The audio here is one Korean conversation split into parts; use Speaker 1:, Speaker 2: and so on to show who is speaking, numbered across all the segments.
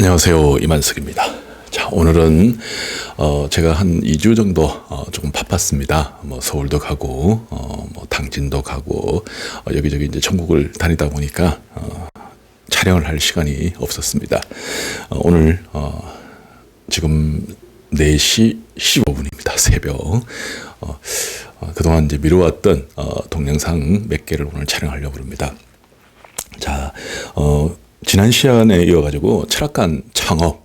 Speaker 1: 안녕하세요. 이만석입니다. 자, 오늘은 제가 한 2주 정도 조금 바빴습니다. 뭐 서울도 가고 뭐 당진도 가고 여기저기 이제 전국을 다니다 보니까 촬영을 할 시간이 없었습니다. 오늘 지금 4시 15분입니다. 새벽. 그동안 이제 미뤄왔던 동영상 몇 개를 오늘 촬영하려고 합니다. 자, 지난 시간에 이어가지고 철학관 창업,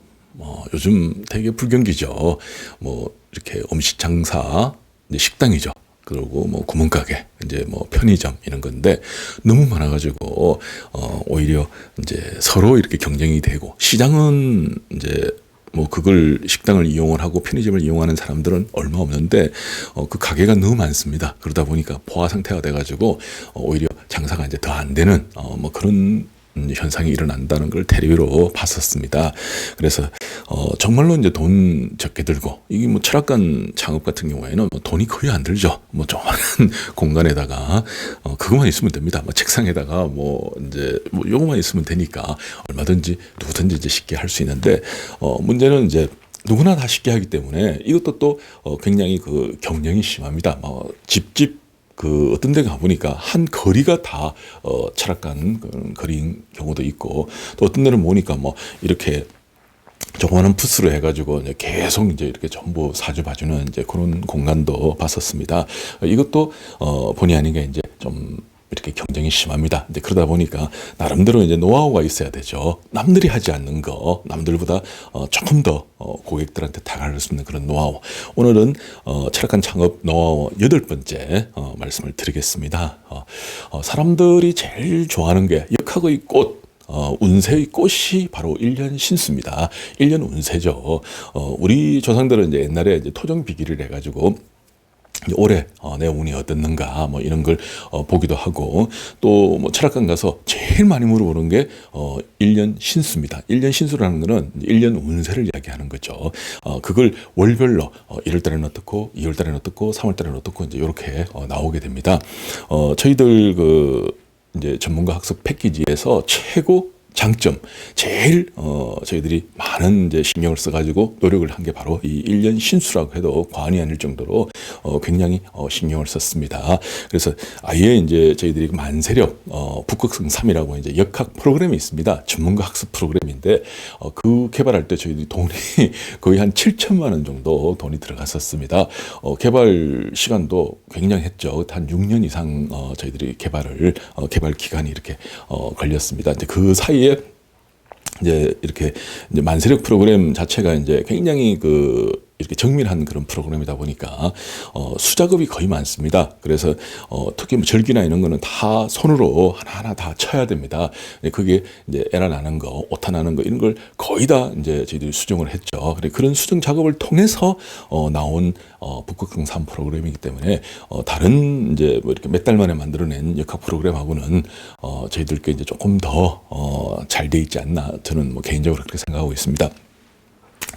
Speaker 1: 요즘 되게 불경기죠. 뭐 이렇게 음식 장사, 이제 식당이죠. 그리고 뭐 구멍가게, 이제 뭐 편의점 이런 건데 너무 많아가지고 오히려 이제 서로 이렇게 경쟁이 되고, 시장은 이제 뭐 그걸 식당을 이용을 하고 편의점을 이용하는 사람들은 얼마 없는데 그 가게가 너무 많습니다. 그러다 보니까 포화 상태가 돼가지고 오히려 장사가 이제 더 안 되는 뭐 그런 현상이 일어난다는 걸 테레비로 봤었습니다. 그래서 정말로 이제 돈 적게 들고, 이게 뭐 철학관 창업 같은 경우에는 뭐 돈이 거의 안 들죠. 뭐 조그마한 공간에다가 그것만 있으면 됩니다. 뭐 책상에다가 뭐 이제 뭐 요거만 있으면 되니까 얼마든지 누구든지 이제 쉽게 할 수 있는데, 문제는 이제 누구나 다 쉽게 하기 때문에 이것도 또 굉장히 그 경쟁이 심합니다. 집집 어떤 데 가보니까 한 거리가 다 철학관 거리인 경우도 있고, 또 어떤 데는 보니까 뭐 이렇게 조그마한 부스로 해가지고 이제 계속 이제 이렇게 전부 사주 봐주는 이제 그런 공간도 봤었습니다. 이것도 본의 아니게 이제 좀 이렇게 경쟁이 심합니다. 이제 그러다 보니까 나름대로 이제 노하우가 있어야 되죠. 남들이 하지 않는 거, 남들보다 조금 더 고객들한테 다가갈 수 있는 그런 노하우. 오늘은 철학관 창업 노하우 8번째 말씀을 드리겠습니다. 사람들이 제일 좋아하는 게 역학의 꽃, 운세의 꽃이 바로 일년 신수입니다. 일년 운세죠. 우리 조상들은 이제 옛날에 이제 토정비기를 해가지고 올해 내 운이 어떻는가 뭐 이런 걸 보기도 하고, 또 뭐 철학관 가서 제일 많이 물어보는 게 1년 신수입니다. 1년 신수라는 거는 1년 운세를 이야기하는 거죠. 그걸 월별로 1월 달에는 어떻고, 2월 달에는 어떻고, 3월 달에는 어떻고 이제 이렇게 나오게 됩니다. 저희들 이제 전문가 학습 패키지에서 최고 장점, 제일 저희들이 많은 이제 신경을 써가지고 노력을 한 게 바로 이 1년 신수라고 해도 과언이 아닐 정도로 굉장히 신경을 썼습니다. 그래서 아예 이제 저희들이 만세력 북극성 3이라고 이제 역학 프로그램이 있습니다. 전문가 학습 프로그램인데 그 개발할 때 저희들이 돈이 거의 한 7천만 원 정도 돈이 들어갔었습니다. 개발 시간도 굉장했죠. 한 6년 이상 저희들이 개발 기간이 이렇게 걸렸습니다. 이제 그 사이에 이제 이렇게 이제 만세력 프로그램 자체가 이제 굉장히 이렇게 정밀한 그런 프로그램이다 보니까 수작업이 거의 많습니다. 그래서 특히 뭐 절기나 이런 거는 다 손으로 하나하나 다 쳐야 됩니다. 그게 이제 에라 나는 거, 오타 나는 거 이런 걸 거의 다 이제 저희들이 수정을 했죠. 그런 수정 작업을 통해서 나온 북극성 3 프로그램이기 때문에 다른 이제 뭐 이렇게 몇 달 만에 만들어낸 역학 프로그램하고는 저희들께 이제 조금 더 잘 돼 있지 않나, 저는 뭐 개인적으로 그렇게 생각하고 있습니다.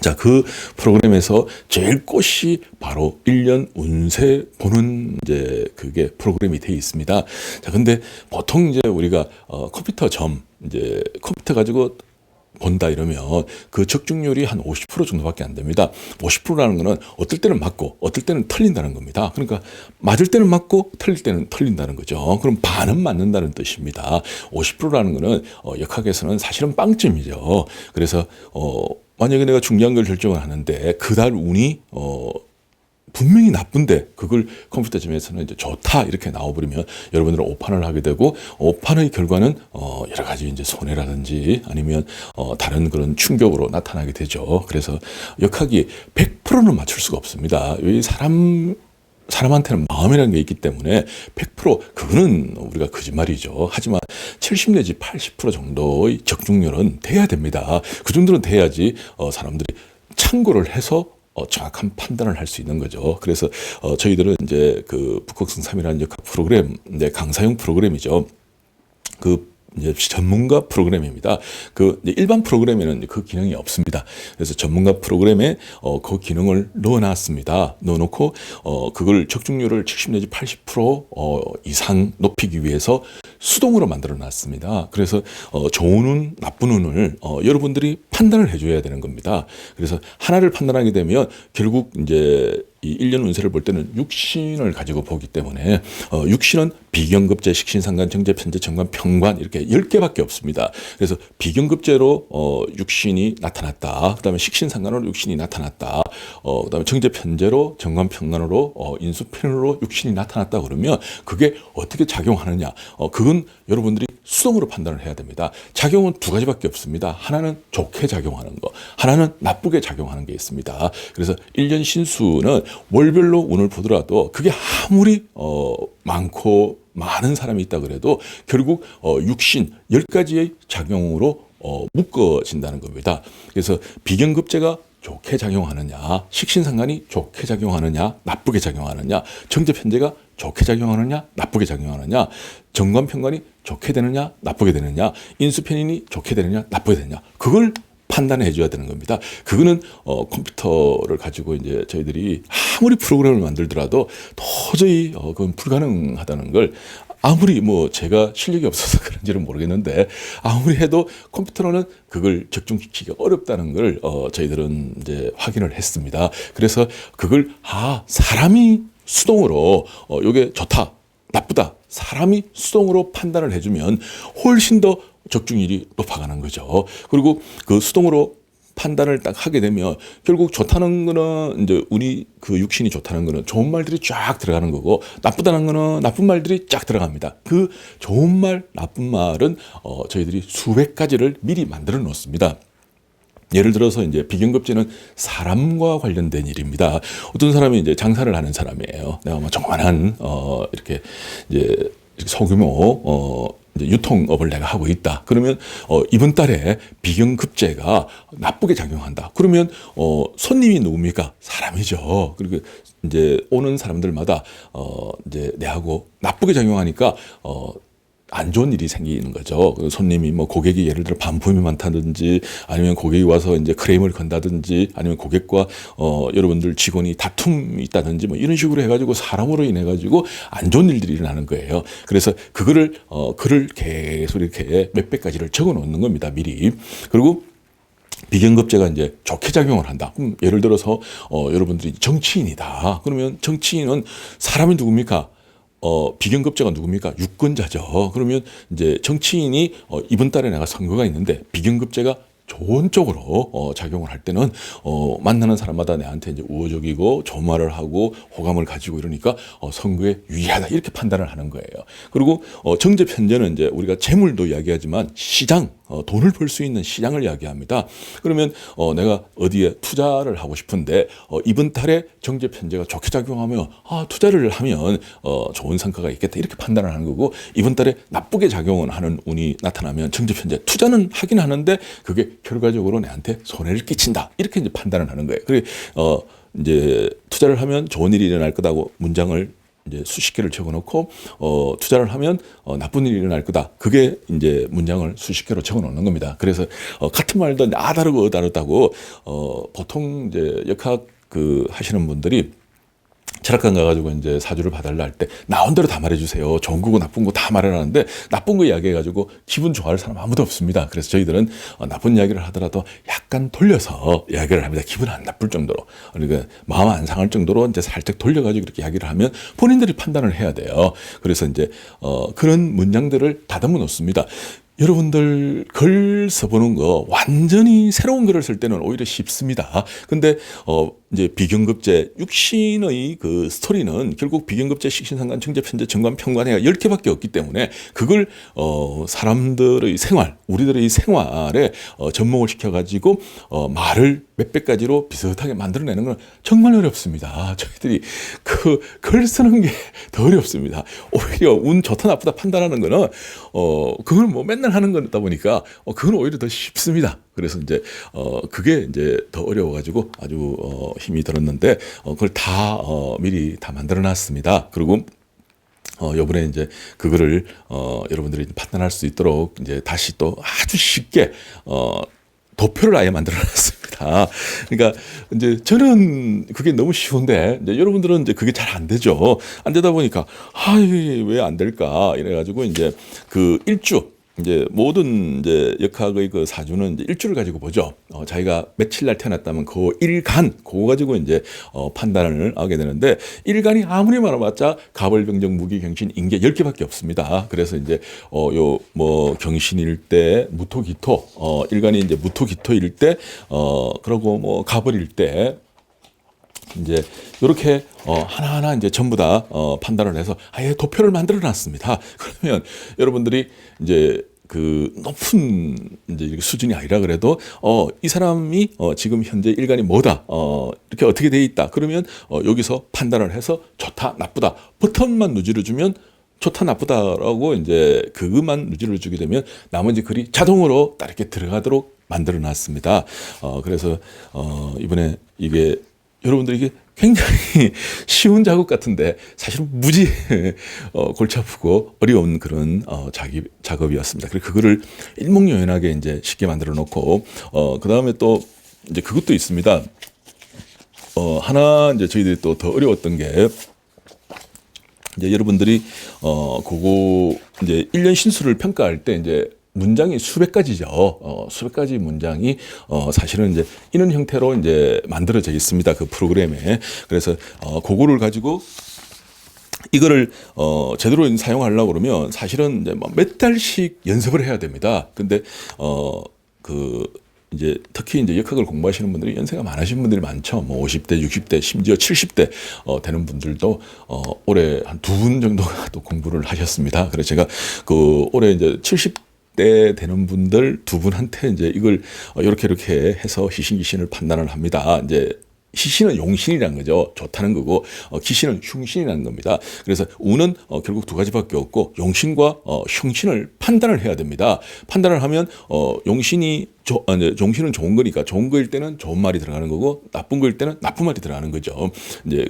Speaker 1: 자, 그 프로그램에서 제일 꽃이 바로 1년 운세 보는 이제 그게 프로그램이 되어 있습니다. 자, 근데 보통 이제 우리가 이제 컴퓨터 가지고 본다 이러면 그 적중률이 한 50% 정도밖에 안 됩니다. 50%라는 거는 어떨 때는 맞고 어떨 때는 틀린다는 겁니다. 그러니까 맞을 때는 맞고 틀릴 때는 틀린다는 거죠. 그럼 반은 맞는다는 뜻입니다. 50%라는 거는 역학에서는 사실은 빵점이죠. 그래서 만약에 내가 중요한 걸 결정을 하는데 그달 운이 분명히 나쁜데 그걸 컴퓨터점에서는 이제 좋다 이렇게 나와버리면 여러분들은 오판을 하게 되고, 오판의 결과는 여러 가지 이제 손해라든지 아니면 다른 그런 충격으로 나타나게 되죠. 그래서 역학이 100%는 맞출 수가 없습니다. 이 사람한테는 마음이라는 게 있기 때문에 100% 그거는 우리가 거짓말이죠. 하지만 70 내지 80% 정도의 적중률은 돼야 됩니다. 그 정도는 돼야지 사람들이 참고를 해서 정확한 판단을 할 수 있는 거죠. 그래서 저희들은 이제 그 북극성 3이라는 역학 프로그램, 이제 강사용 프로그램이죠. 이제 전문가 프로그램입니다. 이제 일반 프로그램에는 그 기능이 없습니다. 그래서 전문가 프로그램에 그 기능을 넣어놨습니다. 넣어놓고 그걸 적중률을 70 내지 80% 이상 높이기 위해서 수동으로 만들어 놨습니다. 그래서 좋은 운, 나쁜 운을 여러분들이 판단을 해줘야 되는 겁니다. 그래서 하나를 판단하게 되면 결국 이제 이 1년 운세를 볼 때는 육신을 가지고 보기 때문에 육신은 비경급제, 식신상관, 정제, 편제, 정관, 평관 이렇게 10개밖에 없습니다. 그래서 비경급제로 육신이 나타났다. 그다음에 식신상관으로 육신이 나타났다. 그다음에 정제, 편제로 정관, 평관으로 인수편으로 육신이 나타났다 그러면 그게 어떻게 작용하느냐? 그건 여러분들이 수동으로 판단을 해야 됩니다. 작용은 두 가지밖에 없습니다. 하나는 좋게 작용하는 거, 하나는 나쁘게 작용하는 게 있습니다. 그래서 1년 신수는 월별로 운을 보더라도 그게 아무리 많고 많은 사람이 있다 그래도 결국 육신 10가지의 작용으로 묶어진다는 겁니다. 그래서 비경급제가 좋게 작용하느냐, 식신상관이 좋게 작용하느냐, 나쁘게 작용하느냐, 정제편제가 좋게 작용하느냐, 나쁘게 작용하느냐, 정관평관이 좋게 되느냐, 나쁘게 되느냐, 인수편인이 좋게 되느냐, 나쁘게 되느냐, 그걸 판단해 줘야 되는 겁니다. 그거는 컴퓨터를 가지고 이제 저희들이 아무리 프로그램을 만들더라도 도저히 그건 불가능하다는 걸 아무리 뭐 제가 실력이 없어서 그런지는 모르겠는데 아무리 해도 컴퓨터로는 그걸 적중시키기가 어렵다는 걸 저희들은 이제 확인을 했습니다. 그래서 그걸 사람이 수동으로 요게 좋다, 나쁘다, 사람이 수동으로 판단을 해주면 훨씬 더 적중률이 높아가는 거죠. 그리고 그 수동으로 판단을 딱 하게 되면 결국 좋다는 거는 이제 운이 그 육신이 좋다는 거는 좋은 말들이 쫙 들어가는 거고 나쁘다는 거는 나쁜 말들이 쫙 들어갑니다. 그 좋은 말, 나쁜 말은 저희들이 수백 가지를 미리 만들어 놓습니다. 예를 들어서 이제 비경급제는 사람과 관련된 일입니다. 어떤 사람이 이제 장사를 하는 사람이에요. 내가 뭐 조그만한 이렇게 이제 소규모 이제 유통업을 내가 하고 있다. 그러면 이번 달에 비경급제가 나쁘게 작용한다. 그러면 손님이 누굽니까? 사람이죠. 그리고 이제 오는 사람들마다 이제 내하고 나쁘게 작용하니까 안 좋은 일이 생기는 거죠. 손님이 뭐 고객이 예를 들어 반품이 많다든지 아니면 고객이 와서 이제 크레임을 건다든지 아니면 고객과 여러분들 직원이 다툼이 있다든지 뭐 이런 식으로 해가지고 사람으로 인해 가지고 안 좋은 일들이 일어나는 거예요. 그래서 그거를 글을 계속 이렇게 몇백 가지를 적어 놓는 겁니다. 미리. 그리고 비경급제가 이제 좋게 작용을 한다. 그럼 예를 들어서 여러분들이 정치인이다. 그러면 정치인은 사람이 누굽니까? 비경급제가 누굽니까? 유권자죠. 그러면 이제 정치인이 이번 달에 내가 선거가 있는데 비경급제가 좋은 쪽으로 작용을 할 때는 만나는 사람마다 내한테 이제 우호적이고 좋은 말을 하고 호감을 가지고 이러니까 선거에 유리하다 이렇게 판단을 하는 거예요. 그리고 정제 편제는 이제 우리가 재물도 이야기하지만 시장 돈을 벌 수 있는 시장을 이야기합니다. 그러면 내가 어디에 투자를 하고 싶은데 이번 달에 정제 편제가 좋게 작용하면 투자를 하면 좋은 성과가 있겠다 이렇게 판단을 하는 거고 이번 달에 나쁘게 작용을 하는 운이 나타나면 정제 편제 투자는 하긴 하는데 그게 결과적으로 내한테 손해를 끼친다 이렇게 이제 판단을 하는 거예요. 그래 이제 투자를 하면 좋은 일이 일어날 거다고 문장을 이제 수십 개를 적어놓고 투자를 하면 나쁜 일이 일어날 거다. 그게 이제 문장을 수십 개로 적어놓는 겁니다. 그래서 같은 말도 다르고 다르다고 보통 이제 역학 하시는 분들이 철학관 가가지고 이제 사주를 봐달라 할 때 나온 대로 다 말해주세요. 좋은 거고 나쁜 거 다 말해라는데 나쁜 거 이야기해가지고 기분 좋아할 사람 아무도 없습니다. 그래서 저희들은 나쁜 이야기를 하더라도 약간 돌려서 이야기를 합니다. 기분 안 나쁠 정도로. 그러니까 마음 안 상할 정도로 이제 살짝 돌려가지고 이렇게 이야기를 하면 본인들이 판단을 해야 돼요. 그래서 이제 그런 문장들을 다듬어 놓습니다. 여러분들 글 써보는 거 완전히 새로운 글을 쓸 때는 오히려 쉽습니다. 근데 이제 비경급제 육신의 그 스토리는 결국 비경급제, 식신상관, 정제, 편제, 정관, 평관회가 10개밖에 없기 때문에 그걸 사람들의 생활, 우리들의 생활에 접목을 시켜가지고 말을 몇백 가지로 비슷하게 만들어내는 건 정말 어렵습니다. 저희들이 그 글 쓰는 게 더 어렵습니다. 오히려 운 좋다 나쁘다 판단하는 거는 그걸 뭐 맨날 하는 거다 보니까 그건 오히려 더 쉽습니다. 그래서 이제 그게 이제 더 어려워가지고 아주 힘이 들었는데 그걸 다 미리 다 만들어놨습니다. 그리고 요번에 이제 그거를 여러분들이 판단할 수 있도록 이제 다시 또 아주 쉽게 도표를 아예 만들어놨습니다. 그러니까 이제 저는 그게 너무 쉬운데 이제 여러분들은 이제 그게 잘 안 되죠. 안 되다 보니까 이게 왜 안 될까 이래가지고 이제 그 일주 이제 모든 이제 역학의 그 사주는 이제 일주를 가지고 보죠. 자기가 며칠 날 태어났다면 그 일간 그거 가지고 이제 판단을 하게 되는데 일간이 아무리 많아봤자 가벌병정 무기경신 인계 10개밖에 없습니다. 그래서 이제 요 뭐 경신일 때 무토기토 일간이 이제 무토기토일 때 그러고 뭐 가벌일 때 이제 이렇게 하나하나 이제 전부 다 판단을 해서 아예 도표를 만들어 놨습니다. 그러면 여러분들이 이제 그 높은 이제 이렇게 수준이 아니라 그래도 이 사람이 지금 현재 일간이 뭐다 이렇게 어떻게 돼 있다 그러면 여기서 판단을 해서 좋다 나쁘다 버튼만 누지를 주면 좋다 나쁘다라고 이제 그것만 누지를 주게 되면 나머지 글이 자동으로 딱 이렇게 들어가도록 만들어 놨습니다. 그래서 이번에 이게 여러분들 이게 굉장히 쉬운 작업 같은데 사실은 무지 골치 아프고 어려운 그런 작업이었습니다. 그리고 그거를 일목요연하게 이제 쉽게 만들어 놓고 그 다음에 또 이제 그것도 있습니다. 하나 이제 저희들이 또 더 어려웠던 게 이제 여러분들이 그거 이제 1년 신수를 평가할 때 이제 문장이 수백 가지죠. 수백 가지 문장이 사실은 이제 이런 형태로 이제 만들어져 있습니다. 그 프로그램에. 그래서 그거를 가지고 이거를 제대로 사용하려고 그러면 사실은 이제 몇 달씩 연습을 해야 됩니다. 근데 그 이제 특히 이제 역학을 공부하시는 분들이 연세가 많으신 분들이 많죠. 뭐 50대, 60대, 심지어 70대 되는 분들도 올해 한 두 분 정도가 또 공부를 하셨습니다. 그래서 제가 그 올해 이제 70대 되는 분들 두 분한테 이제 이걸 이렇게 해서 희신기신을 판단을 합니다. 이제 희신은 용신이라는 거죠. 좋다는 거고 기신은 흉신이라는 겁니다. 그래서 운은 결국 두 가지밖에 없고 용신과 흉신을 판단을 해야 됩니다. 판단을 하면 용신은 좋은 거니까 좋은 거일 때는 좋은 말이 들어가는 거고 나쁜 거일 때는 나쁜 말이 들어가는 거죠. 이제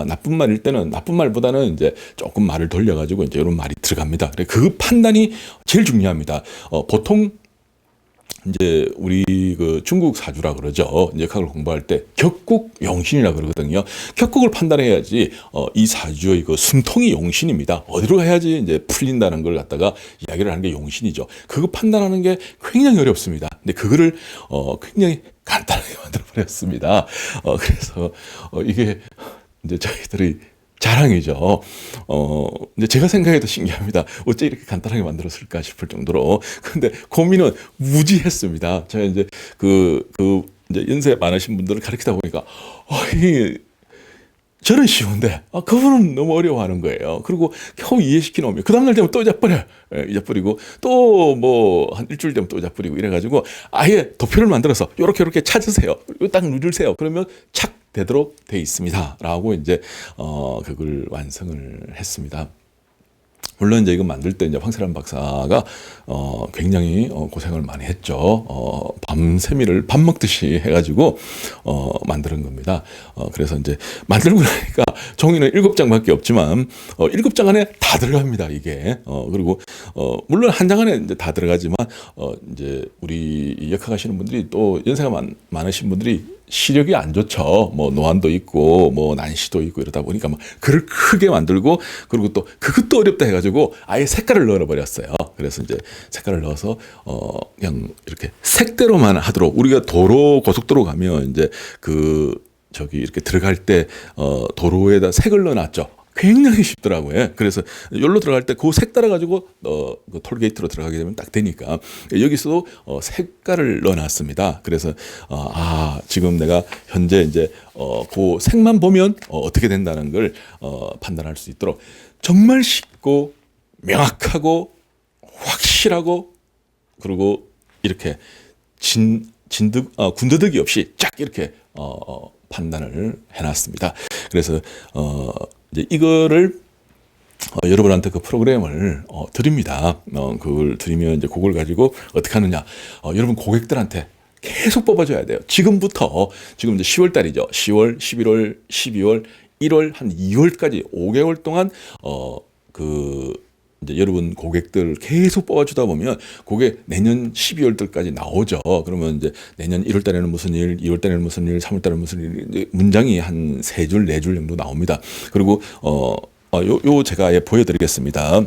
Speaker 1: 나쁜 말일 때는 나쁜 말보다는 이제 조금 말을 돌려가지고 이제 이런 말이 들어갑니다. 그 판단이 제일 중요합니다. 보통 이제 우리 그 중국 사주라 그러죠. 이제 역학을 공부할 때 격국 용신이라 그러거든요. 격국을 판단해야지 이 사주의 그 숨통이 용신입니다. 어디로 가야지 이제 풀린다는 걸 갖다가 이야기를 하는 게 용신이죠. 그거 판단하는 게 굉장히 어렵습니다. 근데 그거를 굉장히 간단하게 만들어 버렸습니다. 그래서 이게 이제 저희들이 자랑이죠. 이제 제가 생각해도 신기합니다. 어째 이렇게 간단하게 만들었을까 싶을 정도로. 근데 고민은 무지했습니다. 제가 이제 이제 연세 많으신 분들을 가르치다 보니까, 이게 저는 쉬운데, 그분은 너무 어려워하는 거예요. 그리고 겨우 이해시켜 놓으면, 그 다음날 되면 또 잊어버려요. 잊어버리고, 또 뭐, 한 일주일 되면 또 잊어버리고 이래가지고, 아예 도표를 만들어서, 요렇게 찾으세요. 딱 누르세요. 그러면 착 되도록 돼 있습니다. 라고 이제, 그걸 완성을 했습니다. 물론 이제 이거 만들 때 이제 황세란 박사가 굉장히 고생을 많이 했죠. 밤새미를 밥 먹듯이 해가지고 만드는 겁니다. 그래서 이제 만들고 나니까 종이는 7장밖에 없지만 7장 안에 다 들어갑니다. 이게 그리고 물론 한 장 안에 이제 다 들어가지만 이제 우리 역학하시는 분들이 또 연세가 많으신 분들이 시력이 안 좋죠. 뭐 노안도 있고 뭐 난시도 있고 이러다 보니까 막 글을 크게 만들고 그리고 또 그것도 어렵다 해가지고 아예 색깔을 넣어버렸어요. 그래서 이제 색깔을 넣어서 그냥 이렇게 색대로만 하도록 우리가 고속도로 가면 이제 저기 이렇게 들어갈 때 도로에다 색을 넣어놨죠. 굉장히 쉽더라고요. 그래서 여기로 들어갈 때 그 색 따라가지고 그 톨게이트로 들어가게 되면 딱 되니까 여기서도 색깔을 넣어놨습니다. 그래서 지금 내가 현재 이제 그 색만 보면 어떻게 된다는 걸 판단할 수 있도록 정말 쉽고 명확하고 확실하고 그리고 이렇게 군더더기 없이 쫙 이렇게 판단을 해놨습니다. 그래서 이제 이거를 여러분한테 그 프로그램을 드립니다. 그걸 드리면 이제 그걸 가지고 어떻게 하느냐? 여러분 고객들한테 계속 뽑아줘야 돼요. 지금부터 지금 이제 10월 달이죠. 10월, 11월, 12월, 1월 한 2월까지 5개월 동안 이제 여러분 고객들 계속 뽑아주다 보면 그게 내년 12월달까지 나오죠. 그러면 이제 내년 1월 달에는 무슨 일, 2월 달에는 무슨 일, 3월 달에는 무슨 일, 이제 문장이 한 3줄, 4줄 정도 나옵니다. 그리고 요 제가 보여드리겠습니다.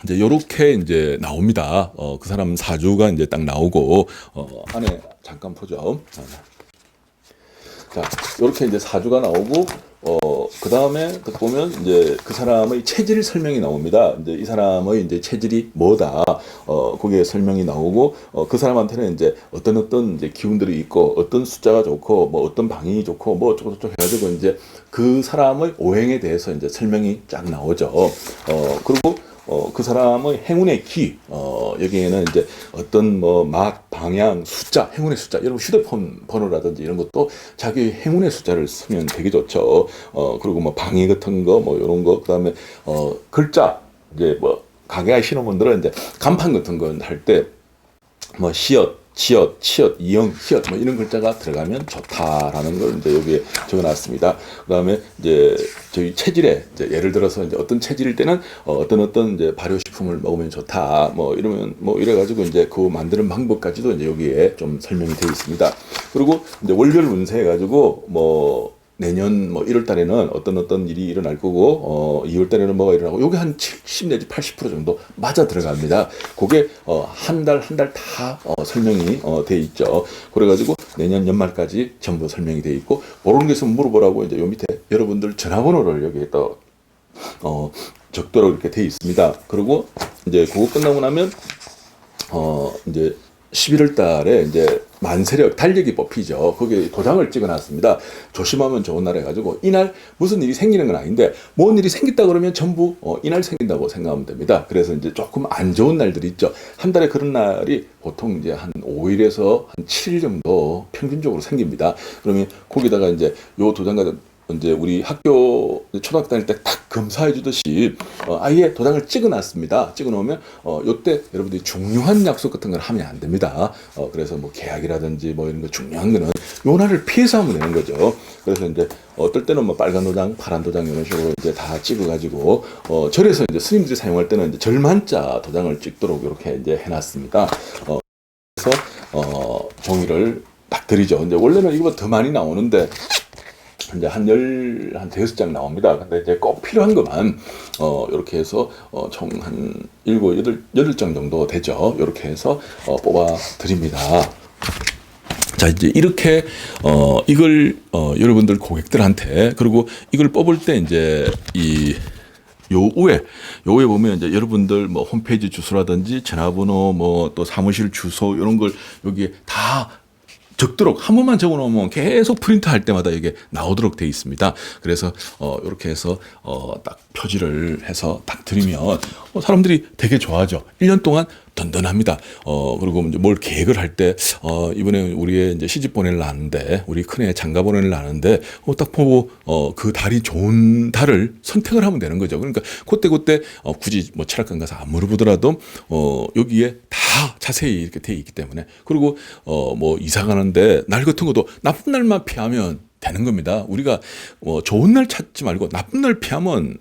Speaker 1: 이제 요렇게 이제 나옵니다. 그 사람 사주가 이제 딱 나오고 안에 잠깐 보죠. 자, 이렇게 이제 사주가 나오고, 그 다음에 보면 이제 그 사람의 체질 설명이 나옵니다. 이제 이 사람의 이제 체질이 뭐다, 거기에 설명이 나오고, 그 사람한테는 이제 어떤 이제 기운들이 있고, 어떤 숫자가 좋고, 뭐 어떤 방향이 좋고, 뭐 어쩌고저쩌고 해가지고 이제 그 사람의 오행에 대해서 이제 설명이 쫙 나오죠. 그리고 그 사람의 행운의 키, 여기에는 이제 어떤 뭐 맛, 방향, 숫자, 행운의 숫자, 여러분 휴대폰 번호라든지 이런 것도 자기 행운의 숫자를 쓰면 되게 좋죠. 그리고 뭐 방해 같은 거, 뭐 이런 거, 그 다음에 글자, 이제 뭐 가게 하시는 분들은 이제 간판 같은 거 할 때 뭐 시옷, 치읓, 치읓, 이응, 히읗 뭐 이런 글자가 들어가면 좋다라는 걸 이제 여기에 적어놨습니다. 그다음에 이제 저희 체질에 이제 예를 들어서 이제 어떤 체질일 때는 어떤 이제 발효식품을 먹으면 좋다 뭐 이러면 뭐 이래가지고 이제 그 만드는 방법까지도 이제 여기에 좀 설명이 되어 있습니다. 그리고 이제 월별 운세 해가지고 뭐 내년 뭐 1월 달에는 어떤 일이 일어날 거고 2월 달에는 뭐가 일어나고 요게 한 70 내지 80% 정도 맞아 들어갑니다. 그게 한 달 다 설명이 돼 있죠. 그래가지고 내년 연말까지 전부 설명이 돼 있고 그런 게 있으면 물어보라고 이제 요 밑에 여러분들 전화번호를 여기에 또 적도록 이렇게 돼 있습니다. 그리고 이제 그거 끝나고 나면 이제 11월 달에 이제 만세력 달력이 뽑히죠. 거기에 도장을 찍어놨습니다. 조심하면 좋은 날 해가지고 이날 무슨 일이 생기는 건 아닌데 뭔 일이 생겼다 그러면 전부 이날 생긴다고 생각하면 됩니다. 그래서 이제 조금 안 좋은 날들이 있죠. 한 달에 그런 날이 보통 이제 한 5일에서 한 7일 정도 평균적으로 생깁니다. 그러면 거기다가 이제 요 도장과 이제 우리 학교 초등학교 다닐 때 딱 검사해 주듯이 아예 도장을 찍어놨습니다. 찍어놓으면 요때 여러분들이 중요한 약속 같은 걸 하면 안 됩니다. 그래서 뭐 계약이라든지 뭐 이런 거 중요한 거는 요 날을 피해서 하면 되는 거죠. 그래서 이제 어떨 때는 뭐 빨간 도장, 파란 도장 이런 식으로 이제 다 찍어가지고 절에서 이제 스님들이 사용할 때는 이제 절만자 도장을 찍도록 이렇게 이제 해놨습니다. 그래서 종이를 딱 드리죠. 이제 원래는 이거보다 더 많이 나오는데. 이제 한 10장 나옵니다. 근데 이제 꼭 필요한 것만, 이렇게 해서, 총 한 8장 정도 되죠. 이렇게 해서, 뽑아 드립니다. 자, 이제 이렇게, 이걸, 여러분들 고객들한테, 그리고 이걸 뽑을 때 이제 요 위에 보면 이제 여러분들 뭐 홈페이지 주소라든지 전화번호 뭐 또 사무실 주소 이런 걸 여기에 다 적도록 한 번만 적어 놓으면 계속 프린트 할 때마다 이게 나오도록 되어 있습니다. 그래서 이렇게 해서 딱 표지를 해서 딱 드리면 사람들이 되게 좋아하죠. 1년 동안 든든합니다. 그리고 이제 뭘 계획을 할 때 이번에 우리의 이제 시집 보내려 하는데 우리 큰애 장가 보내려 하는데 딱 보고 그 달이 좋은 달을 선택을 하면 되는 거죠. 그러니까 그때 굳이 뭐 철학관 가서 안 물어보더라도 여기에 다 자세히 이렇게 돼 있기 때문에 그리고 뭐 이사 가는데 날 같은 것도 나쁜 날만 피하면 되는 겁니다. 우리가 좋은 날 찾지 말고 나쁜 날 피하면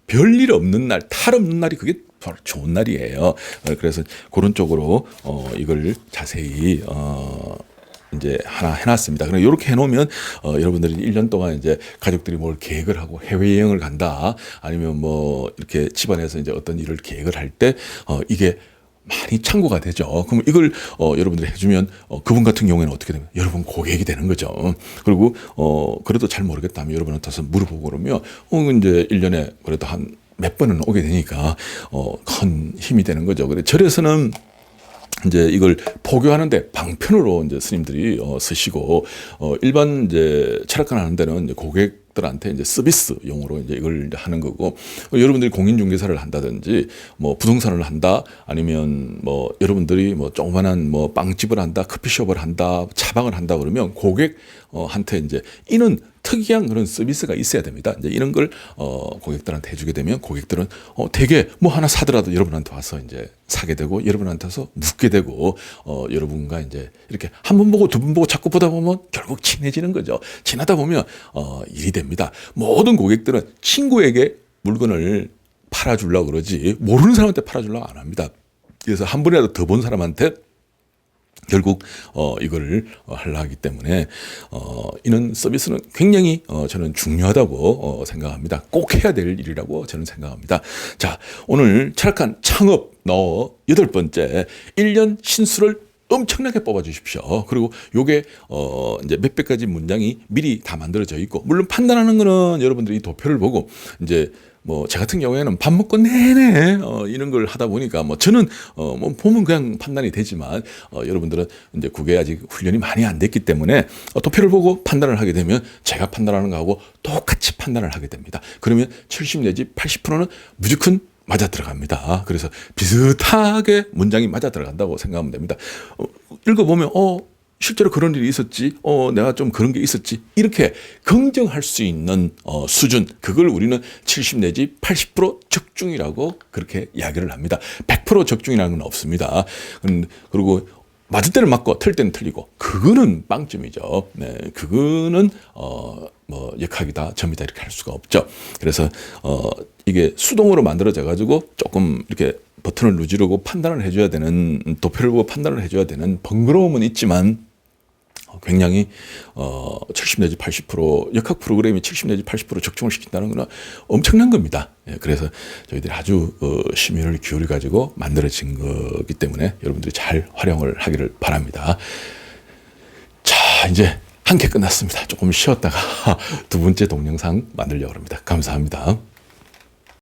Speaker 1: 별일 없는 날, 탈 없는 날이 그게 바로 좋은 날이에요. 그래서 그런 쪽으로 이걸 자세히 이제 하나 해놨습니다. 그럼 이렇게 해놓으면 여러분들이 1년 동안 이제 가족들이 뭘 계획을 하고 해외여행을 간다, 아니면 뭐 이렇게 집안에서 이제 어떤 일을 계획을 할 때 이게 많이 참고가 되죠. 그럼 이걸 여러분들이 해주면 그분 같은 경우에는 어떻게 되면 여러분 고객이 되는 거죠. 그리고 그래도 잘 모르겠다면 여러분한테서 물어보고 그러면 이제 1년에 그래도 한 몇 번은 오게 되니까 큰 힘이 되는 거죠. 그래 절에서는 이제 이걸 포교하는데 방편으로 이제 스님들이 쓰시고 일반 이제 철학관 하는 데는 이제 고객들한테 이제 서비스용으로 이제 이걸 이제 하는 거고, 여러분들이 공인중개사를 한다든지 뭐 부동산을 한다, 아니면 뭐 여러분들이 뭐 조그만한 뭐 빵집을 한다, 커피숍을 한다, 차방을 한다 그러면 고객한테 이제 이는 특이한 그런 서비스가 있어야 됩니다. 이제 이런 걸 고객들한테 해주게 되면 고객들은 되게 뭐 하나 사더라도 여러분한테 와서 이제 사게 되고, 여러분한테서 묻게 되고, 여러분과 이제 이렇게 한 번 보고 두 번 보고 자꾸 보다 보면 결국 친해지는 거죠. 친하다 보면 일이 됩니다. 모든 고객들은 친구에게 물건을 팔아주려고 그러지 모르는 사람한테 팔아주려고 안 합니다. 그래서 한 번이라도 더 본 사람한테 결국 이거를 하려 하기 때문에 이런 서비스는 굉장히 저는 중요하다고 생각합니다. 꼭 해야 될 일이라고 저는 생각합니다. 자, 오늘 철학한 창업 여덟 번째 1년 신수를 엄청나게 뽑아 주십시오. 그리고 요게 이제 몇백 가지 문장이 미리 다 만들어져 있고, 물론 판단하는 거는 여러분들이 도표를 보고 이제 뭐 제 같은 경우에는 밥 먹고 내내 이런 걸 하다 보니까 뭐 저는 뭐 보면 그냥 판단이 되지만 여러분들은 이제 그게 아직 훈련이 많이 안 됐기 때문에 도표를 보고 판단을 하게 되면 제가 판단하는 거하고 똑같이 판단을 하게 됩니다. 그러면 70 내지 80%는 무조건 맞아 들어갑니다. 그래서 비슷하게 문장이 맞아 들어간다고 생각하면 됩니다. 읽어보면 실제로 그런 일이 있었지, 내가 좀 그런 게 있었지, 이렇게 긍정할 수 있는 수준, 그걸 우리는 70 내지 80% 적중이라고 그렇게 이야기를 합니다. 100% 적중이라는 건 없습니다. 그리고 맞을 때는 맞고 틀 때는 틀리고, 그거는 빵점이죠. 네, 그거는 뭐 역학이다, 점이다 이렇게 할 수가 없죠. 그래서 이게 수동으로 만들어져 가지고 조금 이렇게 버튼을 누르고 판단을 해줘야 되는, 도표를 보고 판단을 해줘야 되는 번거로움은 있지만 굉장히 70 내지 80% 역학 프로그램이 70 내지 80% 적중을 시킨다는 건 엄청난 겁니다. 예, 그래서 저희들이 아주 심혈을 기울여 가지고 만들어진 거기 때문에 여러분들이 잘 활용을 하기를 바랍니다. 자, 이제 한 개 끝났습니다. 조금 쉬었다가 두 번째 동영상 만들려고 합니다. 감사합니다.